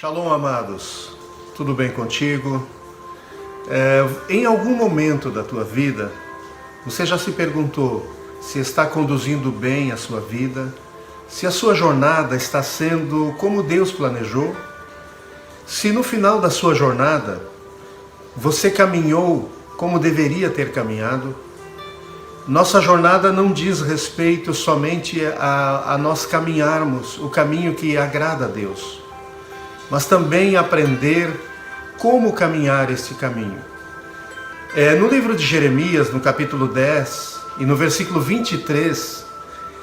Shalom, amados. Tudo bem contigo? Em algum momento da tua vida, você já se perguntou se está conduzindo bem a sua vida? Se a sua jornada está sendo como Deus planejou? Se no final da sua jornada, você caminhou como deveria ter caminhado? Nossa jornada não diz respeito somente a nós caminharmos o caminho que agrada a Deus, mas também aprender como caminhar este caminho. No livro de Jeremias, no capítulo 10 e no versículo 23,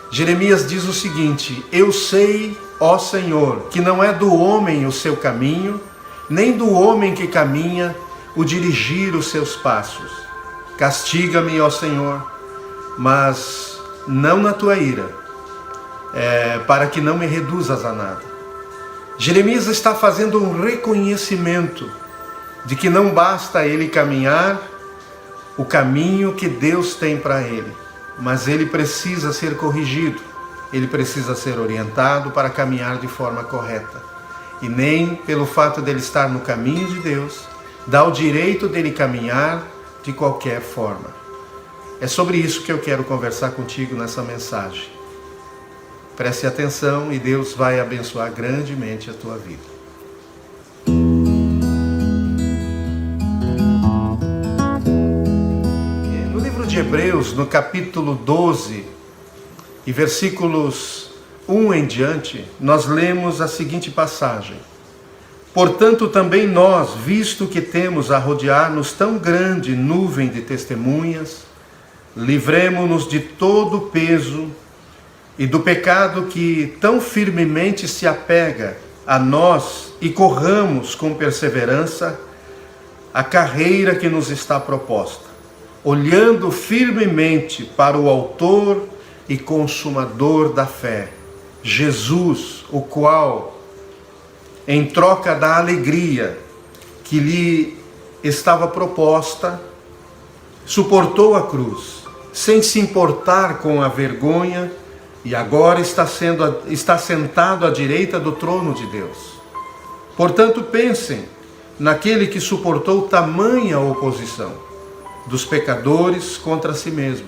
Jeremias diz o seguinte: Eu sei, ó Senhor, que não é do homem o seu caminho, nem do homem que caminha o dirigir os seus passos. Castiga-me, ó Senhor, mas não na tua ira, para que não me reduzas a nada. Jeremias está fazendo um reconhecimento de que não basta ele caminhar o caminho que Deus tem para ele, mas ele precisa ser corrigido, ele precisa ser orientado para caminhar de forma correta. E nem pelo fato dele estar no caminho de Deus, dá o direito dele caminhar de qualquer forma. É sobre isso que eu quero conversar contigo nessa mensagem. Preste atenção e Deus vai abençoar grandemente a tua vida. No livro de Hebreus, no capítulo 12 e versículos 1 em diante, nós lemos a seguinte passagem: Portanto também nós, visto que temos a rodear-nos tão grande nuvem de testemunhas, livremo-nos de todo o peso e do pecado que tão firmemente se apega a nós e corramos com perseverança a carreira que nos está proposta, olhando firmemente para o autor e consumador da fé, Jesus, o qual, em troca da alegria que lhe estava proposta, suportou a cruz, sem se importar com a vergonha, e agora está sentado à direita do trono de Deus. Portanto, pensem naquele que suportou tamanha oposição dos pecadores contra si mesmo,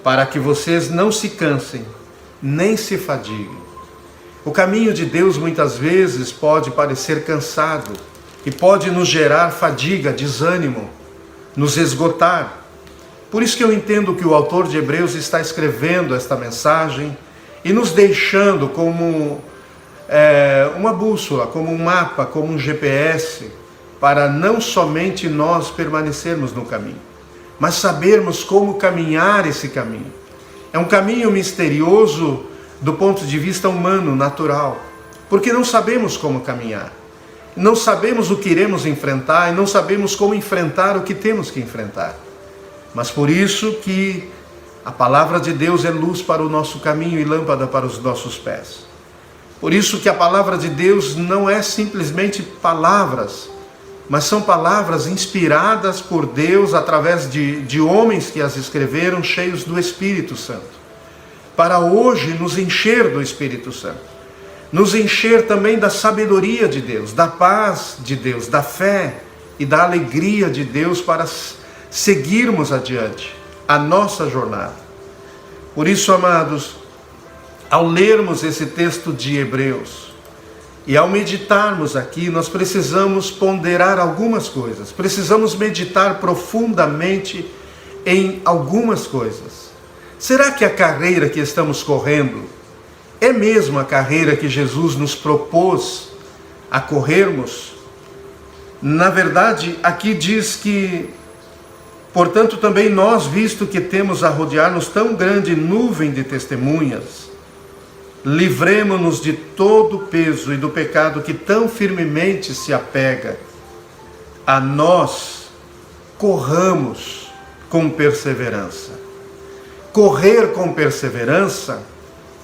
para que vocês não se cansem, nem se fadiguem. O caminho de Deus muitas vezes pode parecer cansado e pode nos gerar fadiga, desânimo, nos esgotar. Por isso que eu entendo que o autor de Hebreus está escrevendo esta mensagem e nos deixando como uma bússola, como um mapa, como um GPS, para não somente nós permanecermos no caminho, mas sabermos como caminhar esse caminho. É um caminho misterioso do ponto de vista humano, natural, porque não sabemos como caminhar, não sabemos o que iremos enfrentar e não sabemos como enfrentar o que temos que enfrentar. Mas por isso que a palavra de Deus é luz para o nosso caminho e lâmpada para os nossos pés. Por isso que a palavra de Deus não é simplesmente palavras, mas são palavras inspiradas por Deus através de homens que as escreveram, cheios do Espírito Santo, para hoje nos encher do Espírito Santo, nos encher também da sabedoria de Deus, da paz de Deus, da fé e da alegria de Deus para seguirmos adiante a nossa jornada. Por isso, amados, ao lermos esse texto de Hebreus e ao meditarmos aqui, nós precisamos ponderar algumas coisas, precisamos meditar profundamente em algumas coisas. Será que a carreira que estamos correndo é mesmo a carreira que Jesus nos propôs a corrermos? Na verdade, aqui diz que portanto, também nós, visto que temos a rodear-nos tão grande nuvem de testemunhas, livremo-nos de todo o peso e do pecado que tão firmemente se apega a nós, corramos com perseverança. Correr com perseverança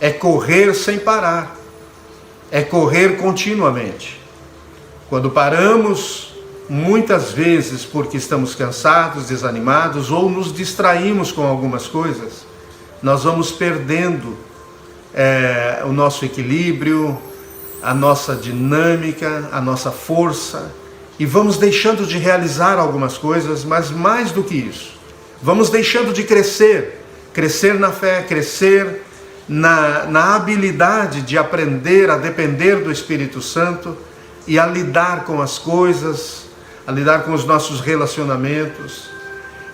é correr sem parar, é correr continuamente. Quando paramos, muitas vezes porque estamos cansados, desanimados ou nos distraímos com algumas coisas, nós vamos perdendo o nosso equilíbrio, a nossa dinâmica, a nossa força, e vamos deixando de realizar algumas coisas, mas mais do que isso, vamos deixando de crescer na fé, crescer na habilidade de aprender a depender do Espírito Santo e a lidar com as coisas, a lidar com os nossos relacionamentos,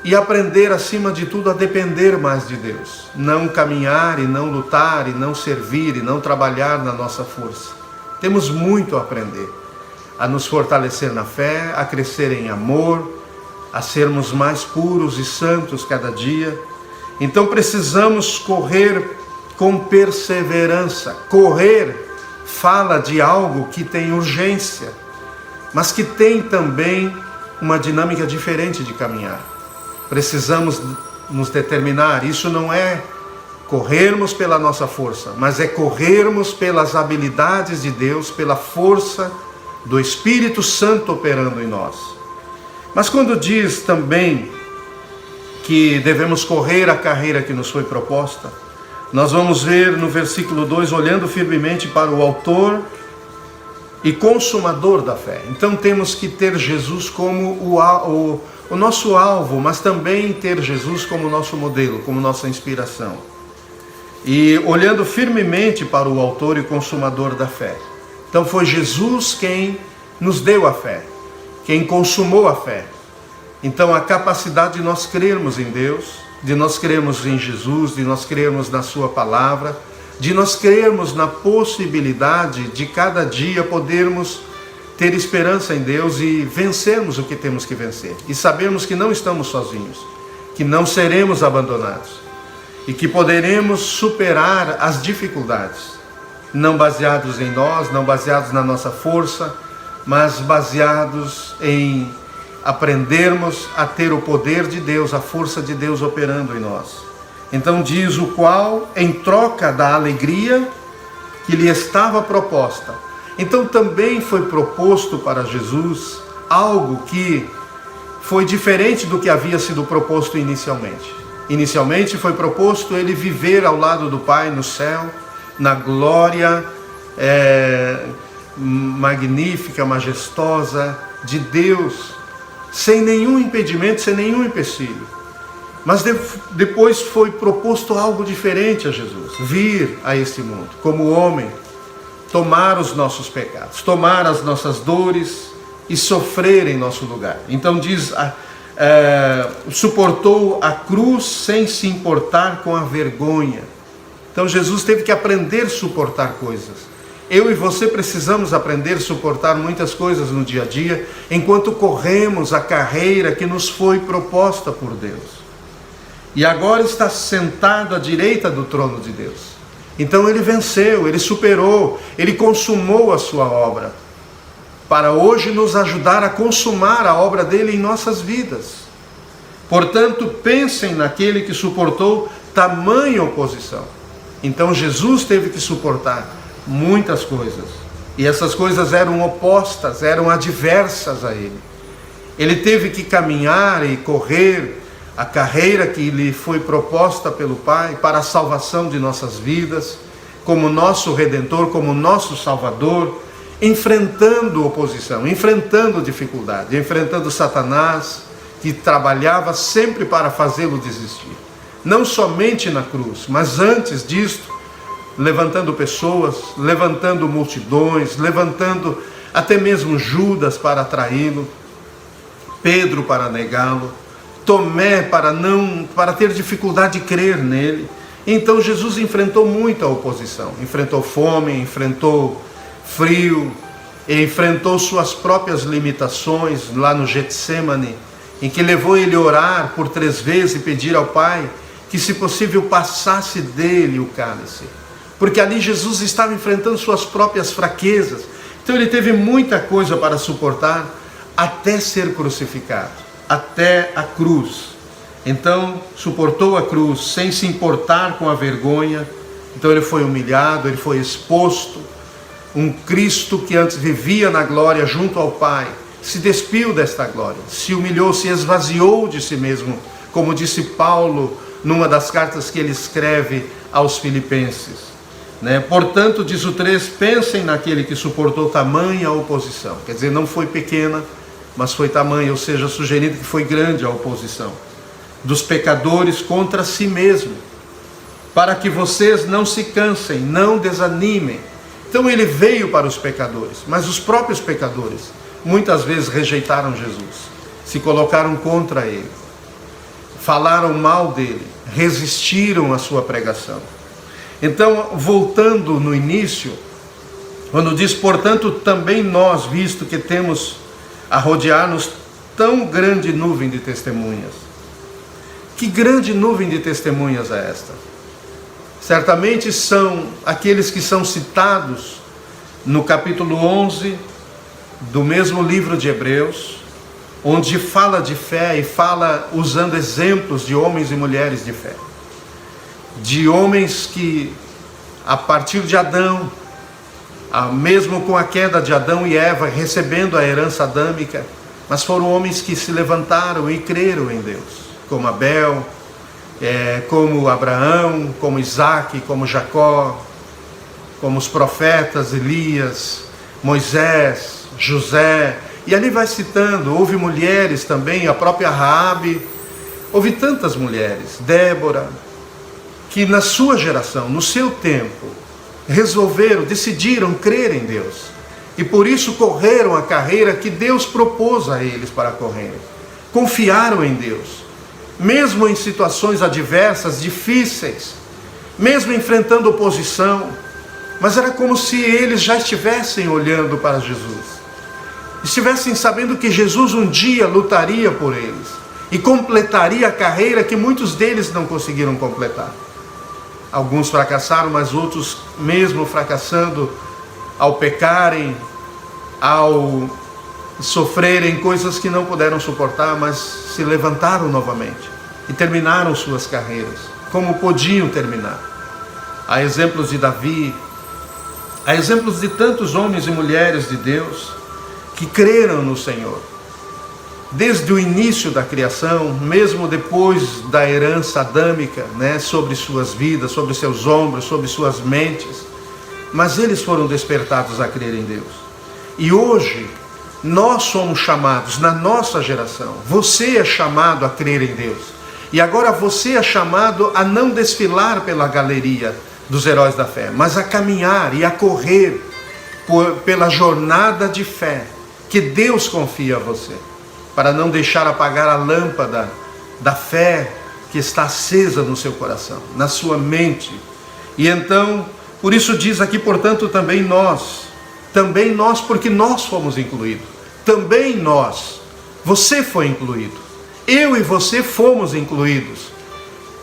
e aprender, acima de tudo, a depender mais de Deus. Não caminhar e não lutar e não servir e não trabalhar na nossa força. Temos muito a aprender. A nos fortalecer na fé, a crescer em amor, a sermos mais puros e santos cada dia. Então precisamos correr com perseverança. Correr fala de algo que tem urgência, mas que tem também uma dinâmica diferente de caminhar. Precisamos nos determinar. Isso não é corrermos pela nossa força, mas é corrermos pelas habilidades de Deus, pela força do Espírito Santo operando em nós. Mas quando diz também que devemos correr a carreira que nos foi proposta, nós vamos ver no versículo 2, olhando firmemente para o autor e consumador da fé. Então temos que ter Jesus como o nosso alvo, mas também ter Jesus como nosso modelo, como nossa inspiração. E olhando firmemente para o autor e consumador da fé. Então foi Jesus quem nos deu a fé, quem consumou a fé. Então a capacidade de nós crermos em Deus, de nós crermos em Jesus, de nós crermos na sua palavra, de nós crermos na possibilidade de cada dia podermos ter esperança em Deus e vencermos o que temos que vencer. E sabermos que não estamos sozinhos, que não seremos abandonados e que poderemos superar as dificuldades, não baseados em nós, não baseados na nossa força, mas baseados em aprendermos a ter o poder de Deus, a força de Deus operando em nós. Então diz: o qual, em troca da alegria que lhe estava proposta. Então também foi proposto para Jesus algo que foi diferente do que havia sido proposto inicialmente. Inicialmente foi proposto ele viver ao lado do Pai no céu, na glória magnífica, majestosa de Deus, sem nenhum impedimento, sem nenhum empecilho. Mas depois foi proposto algo diferente a Jesus: vir a este mundo como homem, tomar os nossos pecados, tomar as nossas dores e sofrer em nosso lugar. Então diz, suportou a cruz sem se importar com a vergonha. Então Jesus teve que aprender a suportar coisas. Eu e você precisamos aprender a suportar muitas coisas no dia a dia, enquanto corremos a carreira que nos foi proposta por Deus. E agora está sentado à direita do trono de Deus. Então ele venceu, ele superou, ele consumou a sua obra, para hoje nos ajudar a consumar a obra dele em nossas vidas. Portanto, pensem naquele que suportou tamanha oposição. Então Jesus teve que suportar muitas coisas, e essas coisas eram opostas, eram adversas a ele. Ele teve que caminhar e correr a carreira que lhe foi proposta pelo Pai para a salvação de nossas vidas, como nosso Redentor, como nosso Salvador, enfrentando oposição, enfrentando dificuldade, enfrentando Satanás, que trabalhava sempre para fazê-lo desistir. Não somente na cruz, mas antes disto, levantando pessoas, levantando multidões, levantando até mesmo Judas para atraí-lo, Pedro para negá-lo, Tomé para ter dificuldade de crer nele. Então Jesus enfrentou muita oposição, enfrentou fome, enfrentou frio, enfrentou suas próprias limitações lá no Getsêmani, em que levou ele a orar por 3 vezes e pedir ao Pai que, se possível, passasse dele o cálice, porque ali Jesus estava enfrentando suas próprias fraquezas. Então ele teve muita coisa para suportar até ser crucificado, até a cruz. Então suportou a cruz sem se importar com a vergonha. Então ele foi humilhado, ele foi exposto. Um Cristo que antes vivia na glória junto ao Pai, se despiu desta glória, se humilhou, se esvaziou de si mesmo, como disse Paulo numa das cartas que ele escreve aos Filipenses. Portanto, diz o 3, pensem naquele que suportou tamanha oposição. Quer dizer, não foi pequena, mas foi tamanha, ou seja, sugerindo que foi grande a oposição dos pecadores contra si mesmo, para que vocês não se cansem, não desanimem. Então ele veio para os pecadores, mas os próprios pecadores muitas vezes rejeitaram Jesus, se colocaram contra ele, falaram mal dele, resistiram à sua pregação. Então, voltando no início, quando diz, portanto, também nós, visto que temos a rodear-nos tão grande nuvem de testemunhas. Que grande nuvem de testemunhas é esta? Certamente são aqueles que são citados no capítulo 11 do mesmo livro de Hebreus, onde fala de fé e fala usando exemplos de homens e mulheres de fé. De homens que, a partir de Adão, mesmo com a queda de Adão e Eva, recebendo a herança adâmica, mas foram homens que se levantaram e creram em Deus, como Abel, como Abraão, como Isaac, como Jacó, como os profetas, Elias, Moisés, José, e ali vai citando, houve mulheres também, a própria Raabe, houve tantas mulheres, Débora, que na sua geração, no seu tempo, decidiram crer em Deus, e por isso correram a carreira que Deus propôs a eles para correrem, confiaram em Deus, mesmo em situações adversas, difíceis, mesmo enfrentando oposição, mas era como se eles já estivessem olhando para Jesus, estivessem sabendo que Jesus um dia lutaria por eles, e completaria a carreira que muitos deles não conseguiram completar. Alguns fracassaram, mas outros, mesmo fracassando, ao pecarem, ao sofrerem coisas que não puderam suportar, mas se levantaram novamente e terminaram suas carreiras, como podiam terminar. Há exemplos de Davi, há exemplos de tantos homens e mulheres de Deus que creram no Senhor. Desde o início da criação, mesmo depois da herança adâmica, sobre suas vidas, sobre seus ombros, sobre suas mentes, mas eles foram despertados a crer em Deus. E hoje, nós somos chamados, na nossa geração, você é chamado a crer em Deus. E agora você é chamado a não desfilar pela galeria dos heróis da fé, mas a caminhar e a correr pela jornada de fé que Deus confia a você, para não deixar apagar a lâmpada da fé que está acesa no seu coração, na sua mente. E então, por isso diz aqui, portanto, também nós, porque nós fomos incluídos, também nós, você foi incluído, eu e você fomos incluídos,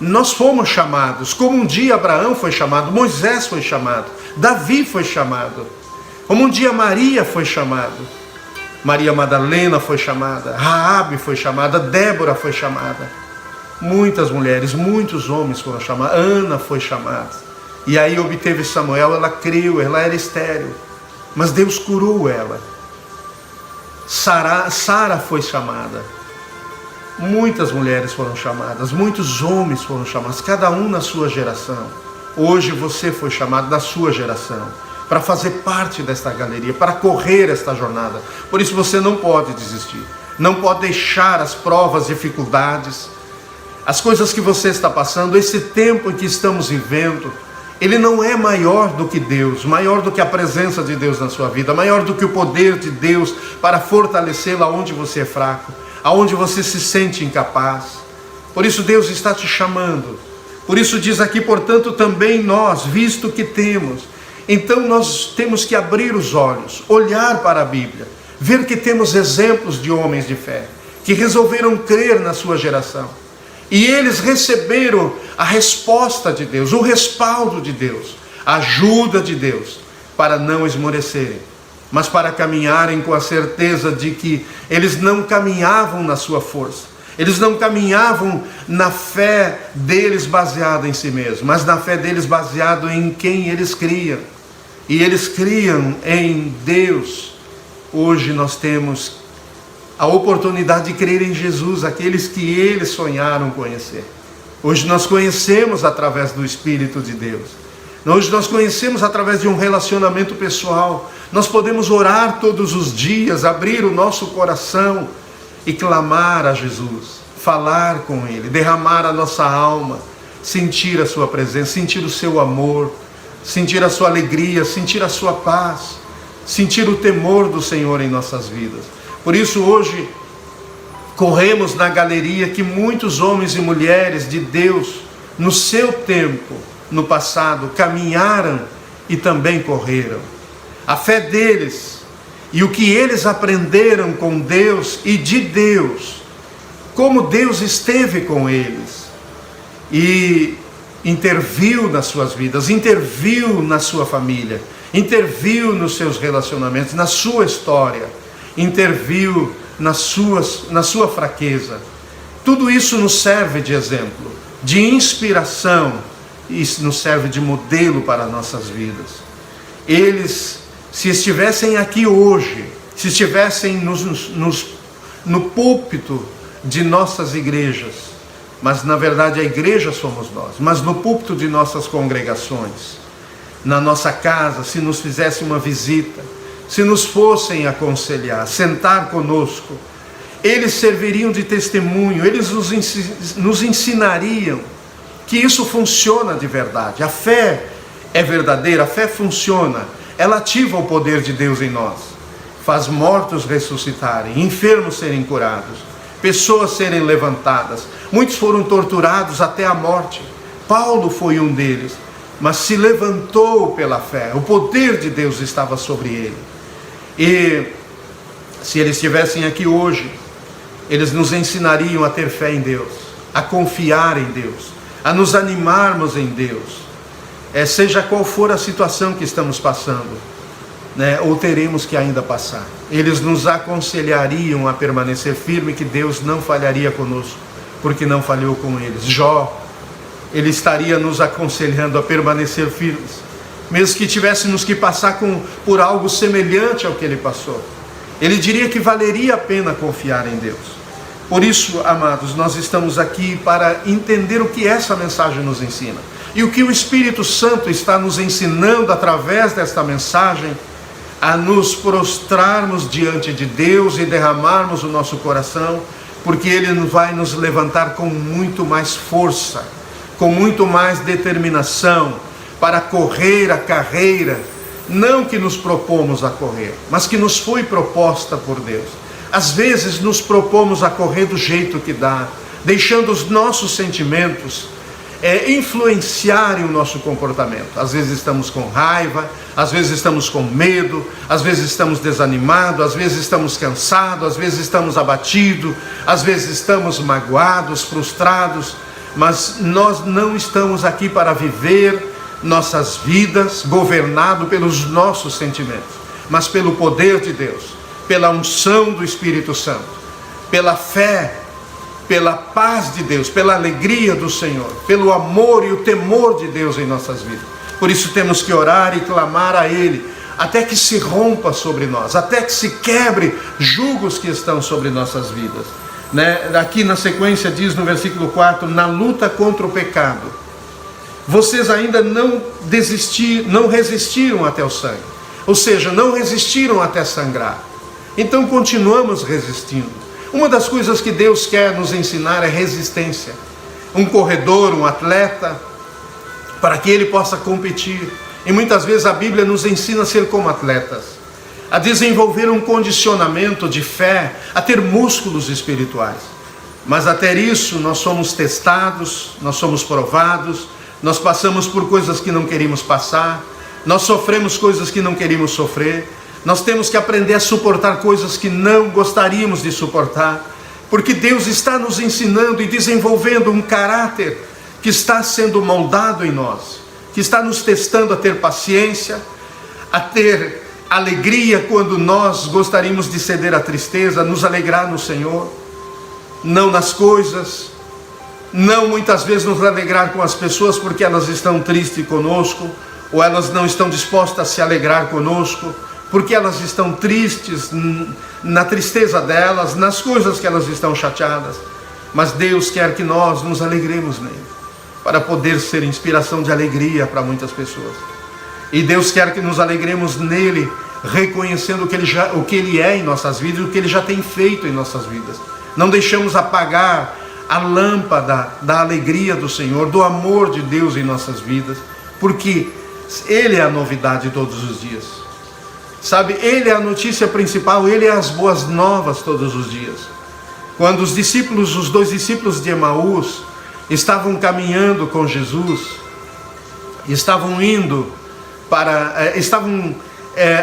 nós fomos chamados, como um dia Abraão foi chamado, Moisés foi chamado, Davi foi chamado, como um dia Maria foi chamado, Maria Madalena foi chamada, Raabe foi chamada, Débora foi chamada. Muitas mulheres, muitos homens foram chamados, Ana foi chamada. E aí obteve Samuel, ela creu, ela era estéril, mas Deus curou ela. Sara foi chamada. Muitas mulheres foram chamadas, muitos homens foram chamados, cada um na sua geração. Hoje você foi chamado da sua geração, para fazer parte desta galeria, para correr esta jornada. Por isso você não pode desistir, não pode deixar as provas, dificuldades, as coisas que você está passando, esse tempo em que estamos vivendo, ele não é maior do que Deus, maior do que a presença de Deus na sua vida, maior do que o poder de Deus para fortalecê-lo aonde você é fraco, aonde você se sente incapaz. Por isso Deus está te chamando. Por isso diz aqui, portanto, também nós, visto que temos. Então nós temos que abrir os olhos, olhar para a Bíblia, ver que temos exemplos de homens de fé, que resolveram crer na sua geração. E eles receberam a resposta de Deus, o respaldo de Deus, a ajuda de Deus, para não esmorecerem, mas para caminharem com a certeza de que eles não caminhavam na sua força, eles não caminhavam na fé deles baseada em si mesmos, mas na fé deles baseado em quem eles criam. E eles criam em Deus. Hoje nós temos a oportunidade de crer em Jesus, aqueles que eles sonharam conhecer. Hoje nós conhecemos através do Espírito de Deus. Hoje nós conhecemos através de um relacionamento pessoal. Nós podemos orar todos os dias, abrir o nosso coração e clamar a Jesus, falar com Ele, derramar a nossa alma, sentir a sua presença, sentir o seu amor, sentir a sua alegria, sentir a sua paz, sentir o temor do Senhor em nossas vidas. Por isso hoje corremos na galeria que muitos homens e mulheres de Deus, no seu tempo, no passado, caminharam e também correram. A fé deles e o que eles aprenderam com Deus e de Deus, como Deus esteve com eles e interviu nas suas vidas, interviu na sua família, interviu nos seus relacionamentos, na sua história, interviu na sua fraqueza. Tudo isso nos serve de exemplo, de inspiração, e nos serve de modelo para nossas vidas. Eles, se estivessem aqui hoje, se estivessem no púlpito de nossas igrejas, mas na verdade a igreja somos nós, mas no púlpito de nossas congregações, na nossa casa, se nos fizessem uma visita, se nos fossem aconselhar, sentar conosco, eles serviriam de testemunho, eles nos ensinariam que isso funciona de verdade. A fé é verdadeira, a fé funciona, ela ativa o poder de Deus em nós, faz mortos ressuscitarem, enfermos serem curados, pessoas serem levantadas. Muitos foram torturados até a morte, Paulo foi um deles, mas se levantou pela fé, o poder de Deus estava sobre ele. E se eles estivessem aqui hoje, eles nos ensinariam a ter fé em Deus, a confiar em Deus, a nos animarmos em Deus, seja qual for a situação que estamos passando, ou teremos que ainda passar. Eles nos aconselhariam a permanecer firme, que Deus não falharia conosco, porque não falhou com eles. Jó, ele estaria nos aconselhando a permanecer firmes, mesmo que tivéssemos que passar por algo semelhante ao que ele passou. Ele diria que valeria a pena confiar em Deus. Por isso, amados, nós estamos aqui para entender o que essa mensagem nos ensina. E o que o Espírito Santo está nos ensinando através desta mensagem, a nos prostrarmos diante de Deus e derramarmos o nosso coração, porque Ele vai nos levantar com muito mais força, com muito mais determinação, para correr a carreira, não que nos propomos a correr, mas que nos foi proposta por Deus. Às vezes nos propomos a correr do jeito que dá, deixando os nossos sentimentos influenciarem o nosso comportamento. Às vezes estamos com raiva, às vezes estamos com medo, às vezes estamos desanimados, às vezes estamos cansados, às vezes estamos abatidos, às vezes estamos magoados, frustrados, mas nós não estamos aqui para viver nossas vidas governado pelos nossos sentimentos, mas pelo poder de Deus, pela unção do Espírito Santo, pela fé, pela paz de Deus, pela alegria do Senhor, pelo amor e o temor de Deus em nossas vidas. Por isso temos que orar e clamar a Ele, até que se rompa sobre nós, até que se quebre julgos que estão sobre nossas vidas. Aqui na sequência diz no versículo 4, na luta contra o pecado, vocês ainda não resistiram até o sangue, ou seja, não resistiram até sangrar. Então continuamos resistindo. Uma das coisas que Deus quer nos ensinar é resistência. Um corredor, um atleta, para que ele possa competir. E muitas vezes a Bíblia nos ensina a ser como atletas, a desenvolver um condicionamento de fé, a ter músculos espirituais. Mas a ter isso nós somos testados, nós somos provados, nós passamos por coisas que não queríamos passar, nós sofremos coisas que não queríamos sofrer, nós temos que aprender a suportar coisas que não gostaríamos de suportar, porque Deus está nos ensinando e desenvolvendo um caráter que está sendo moldado em nós, que está nos testando a ter paciência, a ter alegria quando nós gostaríamos de ceder à tristeza, a nos alegrar no Senhor, não nas coisas, não muitas vezes nos alegrar com as pessoas porque elas estão tristes conosco, ou elas não estão dispostas a se alegrar conosco, porque elas estão tristes, na tristeza delas, nas coisas que elas estão chateadas. Mas Deus quer que nós nos alegremos nele. para poder ser inspiração de alegria para muitas pessoas. E Deus quer que nos alegremos nele, reconhecendo o que Ele é em nossas vidas, o que Ele já tem feito em nossas vidas. Não deixamos apagar a lâmpada da alegria do Senhor, do amor de Deus em nossas vidas, porque Ele é a novidade todos os dias. Sabe, Ele é a notícia principal, Ele é as boas novas todos os dias. Quando os dois discípulos de Emaús estavam caminhando com Jesus, estavam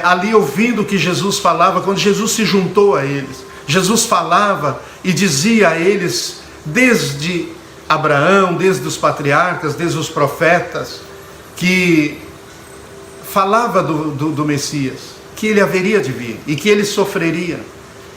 ali ouvindo o que Jesus falava, quando Jesus se juntou a eles, Jesus falava e dizia a eles, desde Abraão, desde os patriarcas, desde os profetas, que falava do Messias, que ele haveria de vir e que ele sofreria,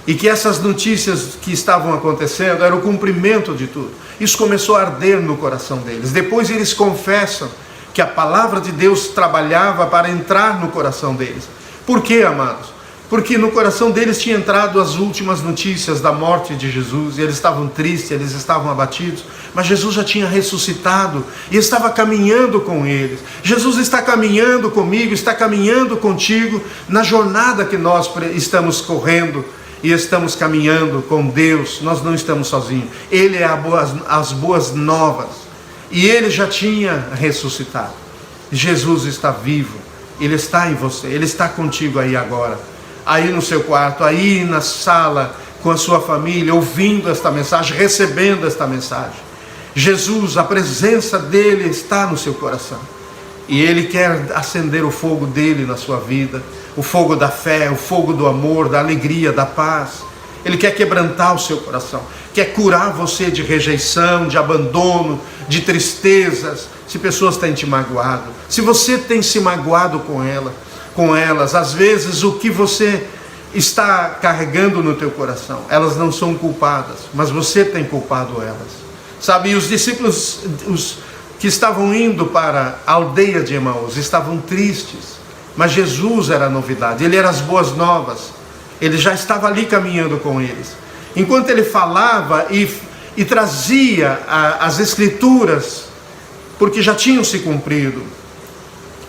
e que essas notícias que estavam acontecendo eram o cumprimento de tudo. Isso começou a arder no coração deles. Depois eles confessam que a palavra de Deus trabalhava para entrar no coração deles. Por quê, amados? Porque no coração deles tinha entrado as últimas notícias da morte de Jesus, e eles estavam tristes, eles estavam abatidos, mas Jesus já tinha ressuscitado e estava caminhando com eles. Jesus está caminhando comigo, está caminhando contigo na jornada que nós estamos correndo e estamos caminhando com Deus. Nós não estamos sozinhos. Ele é as boas novas, e Ele já tinha ressuscitado. Jesus está vivo, Ele está em você, Ele está contigo aí agora, aí no seu quarto, aí na sala com a sua família, ouvindo esta mensagem, recebendo esta mensagem. Jesus, a presença dEle está no seu coração, e Ele quer acender o fogo dEle na sua vida, o fogo da fé, o fogo do amor, da alegria, da paz. Ele quer quebrantar o seu coração, quer curar você de rejeição, de abandono, de tristezas, se pessoas têm te magoado, se você tem se magoado com elas, às vezes o que você está carregando no teu coração, elas não são culpadas, mas você tem culpado elas. Sabe, e os discípulos, os que estavam indo para a aldeia de Emaús, estavam tristes, mas Jesus era a novidade, Ele era as boas novas, Ele já estava ali caminhando com eles. Enquanto Ele falava e trazia as Escrituras, porque já tinham se cumprido,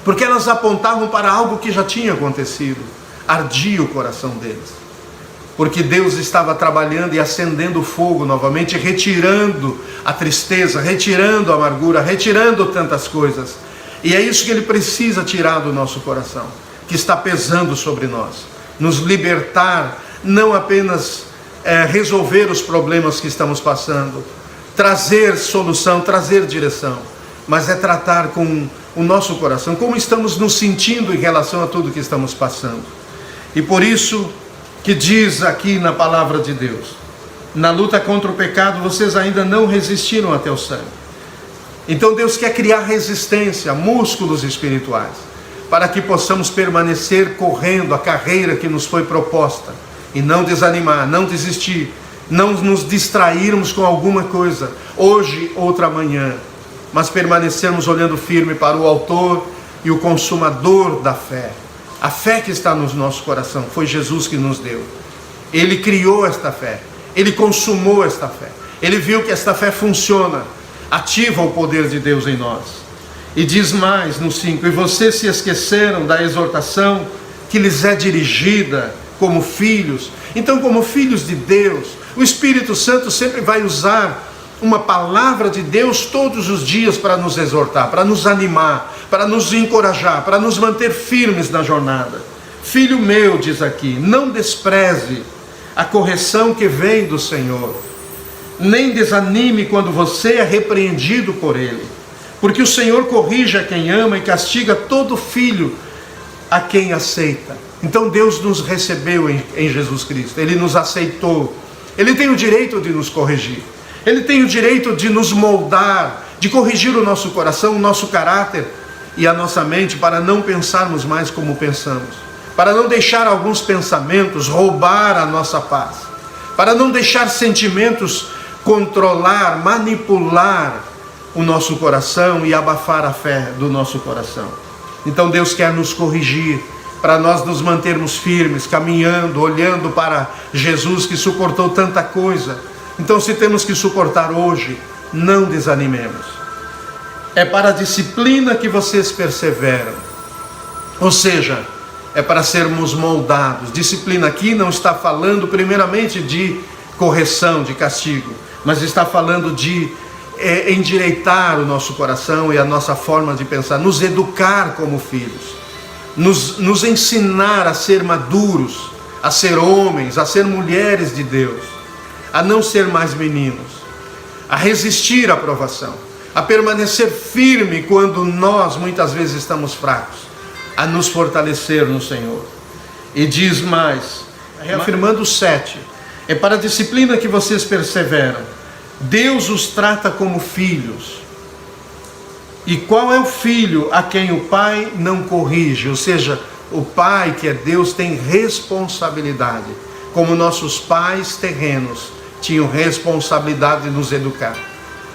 porque elas apontavam para algo que já tinha acontecido, ardia o coração deles, porque Deus estava trabalhando e acendendo o fogo novamente, retirando a tristeza, retirando a amargura, retirando tantas coisas. E é isso que Ele precisa tirar do nosso coração, que está pesando sobre nós, nos libertar, não apenas resolver os problemas que estamos passando, trazer solução, trazer direção, mas é tratar com o nosso coração, como estamos nos sentindo em relação a tudo que estamos passando. E por isso que diz aqui na palavra de Deus, na luta contra o pecado, vocês ainda não resistiram até o sangue. Então Deus quer criar resistência, músculos espirituais, para que possamos permanecer correndo a carreira que nos foi proposta, e não desanimar, não desistir, não nos distrairmos com alguma coisa, hoje, outra amanhã, mas permanecermos olhando firme para o autor e o consumador da fé. A fé que está no nosso coração foi Jesus que nos deu. Ele criou esta fé, Ele consumou esta fé, Ele viu que esta fé funciona, ativa o poder de Deus em nós. E diz mais no 5, e vocês se esqueceram da exortação que lhes é dirigida como filhos. Então, como filhos de Deus, o Espírito Santo sempre vai usar uma palavra de Deus todos os dias para nos exortar, para nos animar, para nos encorajar, para nos manter firmes na jornada. Filho meu, diz aqui, não despreze a correção que vem do Senhor, nem desanime quando você é repreendido por Ele, porque o Senhor corrige a quem ama e castiga todo filho a quem aceita. Então Deus nos recebeu em Jesus Cristo, Ele nos aceitou, Ele tem o direito de nos corrigir, Ele tem o direito de nos moldar, de corrigir o nosso coração, o nosso caráter e a nossa mente, para não pensarmos mais como pensamos, para não deixar alguns pensamentos roubar a nossa paz, para não deixar sentimentos controlar, manipular o nosso coração e abafar a fé do nosso coração. Então Deus quer nos corrigir, para nós nos mantermos firmes, caminhando, olhando para Jesus que suportou tanta coisa. Então, se temos que suportar hoje, não desanimemos. é para a disciplina que vocês perseveram. Ou seja, é para sermos moldados. Disciplina aqui não está falando primeiramente de correção, de castigo, mas está falando de endireitar o nosso coração e a nossa forma de pensar, nos educar como filhos, nos ensinar a ser maduros, a ser homens, a ser mulheres de Deus, a não ser mais meninos, a resistir à provação, a permanecer firme quando nós muitas vezes estamos fracos, a nos fortalecer no Senhor. E diz mais, reafirmando o 7, é para a disciplina que vocês perseveram. Deus os trata como filhos. E qual é o filho a quem o pai não corrige? Ou seja, o pai, que é Deus, tem responsabilidade, como nossos pais terrenos tinham responsabilidade de nos educar,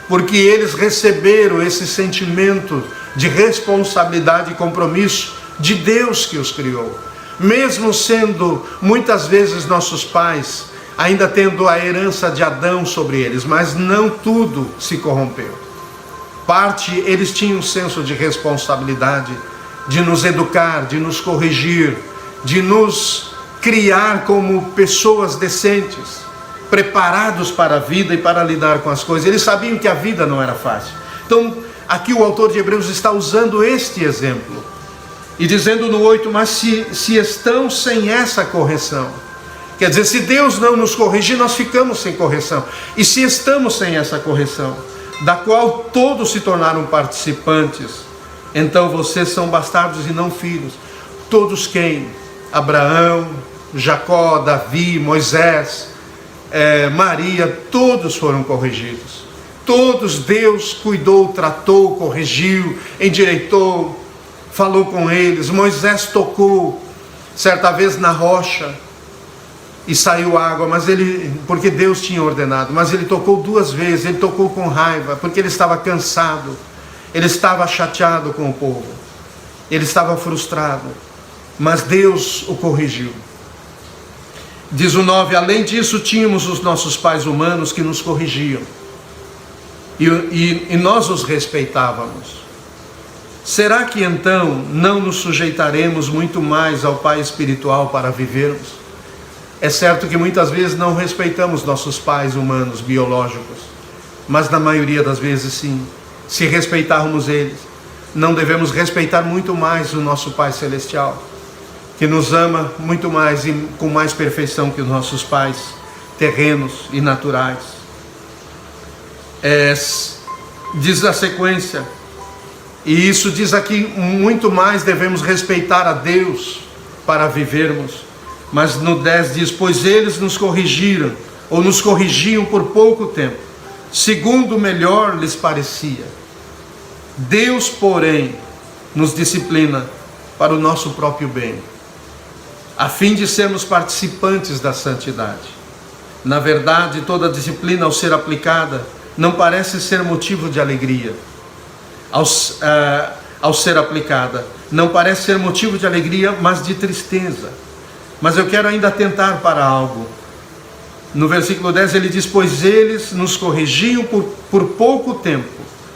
porque eles receberam esse sentimento de responsabilidade e compromisso de Deus que os criou, mesmo sendo muitas vezes nossos pais ainda tendo a herança de Adão sobre eles, mas não tudo se corrompeu. Parte, eles tinham um senso de responsabilidade, de nos educar, de nos corrigir, de nos criar como pessoas decentes, preparados para a vida e para lidar com as coisas. Eles sabiam que a vida não era fácil. Então, aqui o autor de Hebreus está usando este exemplo, e dizendo no 8, mas se estão sem essa correção, quer dizer, se Deus não nos corrigir, nós ficamos sem correção. E se estamos sem essa correção, da qual todos se tornaram participantes, então vocês são bastardos e não filhos. Todos quem? Abraão, Jacó, Davi, Moisés, Maria, todos foram corrigidos. Todos Deus cuidou, tratou, corrigiu, endireitou, falou com eles. Moisés tocou certa vez na rocha e saiu água, porque Deus tinha ordenado, mas ele tocou 2 vezes, ele tocou com raiva, porque ele estava cansado, ele estava chateado com o povo, ele estava frustrado, mas Deus o corrigiu. Diz o 9, além disso tínhamos os nossos pais humanos que nos corrigiam, e nós os respeitávamos. Será que então não nos sujeitaremos muito mais ao Pai espiritual para vivermos? É certo que muitas vezes não respeitamos nossos pais humanos, biológicos, mas na maioria das vezes sim. Se respeitarmos eles, não devemos respeitar muito mais o nosso Pai Celestial, que nos ama muito mais e com mais perfeição que os nossos pais terrenos e naturais. Diz a sequência, e isso diz aqui, muito mais devemos respeitar a Deus para vivermos. Mas no 10 diz, pois eles nos corrigiram, ou nos corrigiam por pouco tempo, segundo melhor lhes parecia. Deus, porém, nos disciplina para o nosso próprio bem, a fim de sermos participantes da santidade. Na verdade, toda disciplina, ao ser aplicada, não parece ser motivo de alegria. Ao ser aplicada, não parece ser motivo de alegria, mas de tristeza. Mas eu quero ainda atentar para algo. No versículo 10 ele diz, pois eles nos corrigiam por pouco tempo,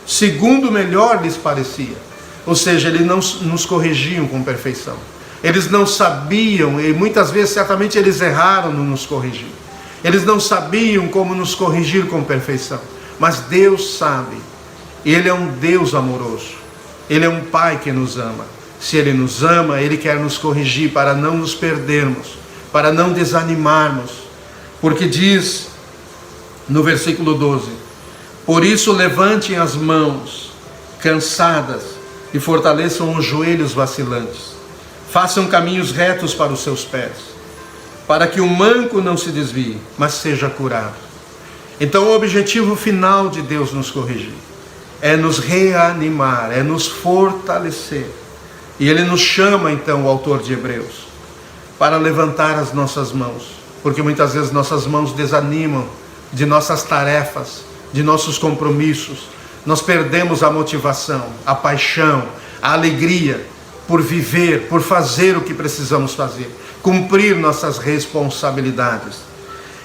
segundo melhor lhes parecia. Ou seja, eles não nos corrigiam com perfeição. Eles não sabiam, e muitas vezes certamente eles erraram no nos corrigir. Eles não sabiam como nos corrigir com perfeição. Mas Deus sabe. Ele é um Deus amoroso. Ele é um Pai que nos ama. Se Ele nos ama, Ele quer nos corrigir para não nos perdermos, para não desanimarmos. Porque diz no versículo 12, por isso levantem as mãos cansadas e fortaleçam os joelhos vacilantes. Façam caminhos retos para os seus pés, para que o manco não se desvie, mas seja curado. Então o objetivo final de Deus nos corrigir é nos reanimar, é nos fortalecer. E Ele nos chama então, o autor de Hebreus, para levantar as nossas mãos, porque muitas vezes nossas mãos desanimam de nossas tarefas, de nossos compromissos. Nós perdemos a motivação, a paixão, a alegria por viver, por fazer o que precisamos fazer, cumprir nossas responsabilidades.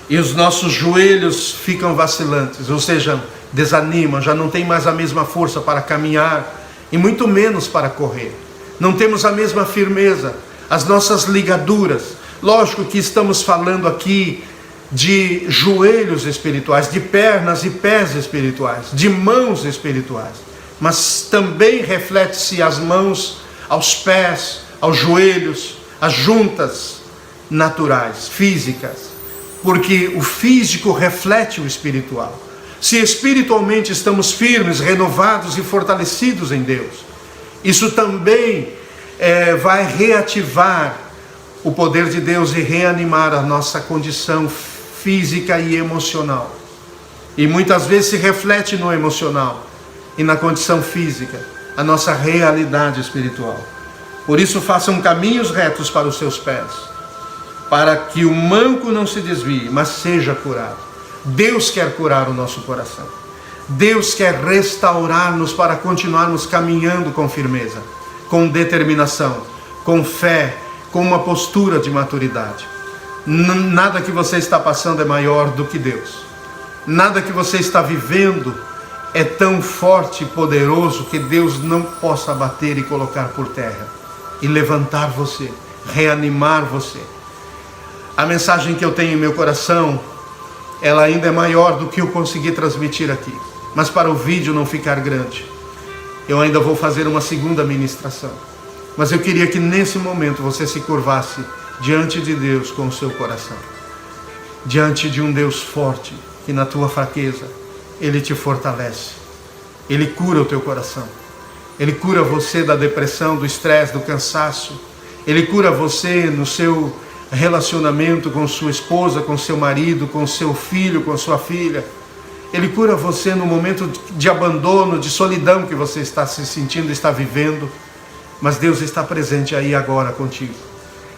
E os nossos joelhos ficam vacilantes, ou seja, desanimam, já não têm mais a mesma força para caminhar e muito menos para correr. Não temos a mesma firmeza, as nossas ligaduras. Lógico que estamos falando aqui de joelhos espirituais, de pernas e pés espirituais, de mãos espirituais, mas também reflete-se as mãos aos pés, aos joelhos, às juntas naturais, físicas, porque o físico reflete o espiritual. Se espiritualmente estamos firmes, renovados e fortalecidos em Deus, isso também vai reativar o poder de Deus e reanimar a nossa condição física e emocional. E muitas vezes se reflete no emocional e na condição física, a nossa realidade espiritual. Por isso façam caminhos retos para os seus pés, para que o manco não se desvie, mas seja curado. Deus quer curar o nosso coração. Deus quer restaurar-nos para continuarmos caminhando com firmeza, com determinação, com fé, com uma postura de maturidade. Nada que você está passando é maior do que Deus. Nada que você está vivendo é tão forte e poderoso que Deus não possa abater e colocar por terra e levantar você, reanimar você. A mensagem que eu tenho em meu coração, ela ainda é maior do que eu consegui transmitir aqui. Mas para o vídeo não ficar grande, eu ainda vou fazer uma segunda ministração. Mas eu queria que nesse momento você se curvasse diante de Deus com o seu coração. Diante de um Deus forte, que na tua fraqueza, Ele te fortalece. Ele cura o teu coração. Ele cura você da depressão, do estresse, do cansaço. Ele cura você no seu relacionamento com sua esposa, com seu marido, com seu filho, com sua filha. Ele cura você no momento de abandono, de solidão que você está se sentindo, está vivendo. Mas Deus está presente aí agora contigo.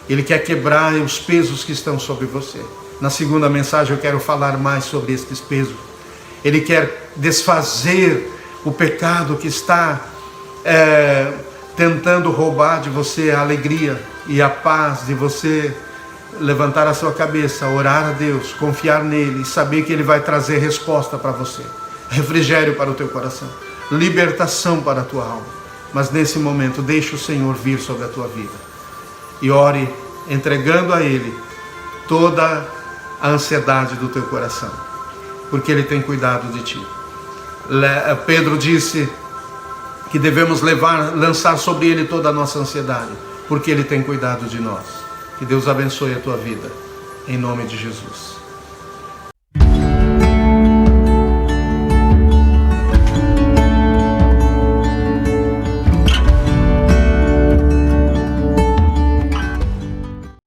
Ele quer quebrar os pesos que estão sobre você. Na segunda mensagem eu quero falar mais sobre estes pesos. Ele quer desfazer o pecado que está tentando roubar de você a alegria e a paz de você levantar a sua cabeça, orar a Deus, confiar nele e saber que Ele vai trazer resposta para você, refrigério para o teu coração, libertação para a tua alma. Mas nesse momento deixa o Senhor vir sobre a tua vida e ore entregando a Ele toda a ansiedade do teu coração, porque Ele tem cuidado de ti. Pedro disse que devemos lançar sobre Ele toda a nossa ansiedade, porque Ele tem cuidado de nós. Que Deus abençoe a tua vida, em nome de Jesus.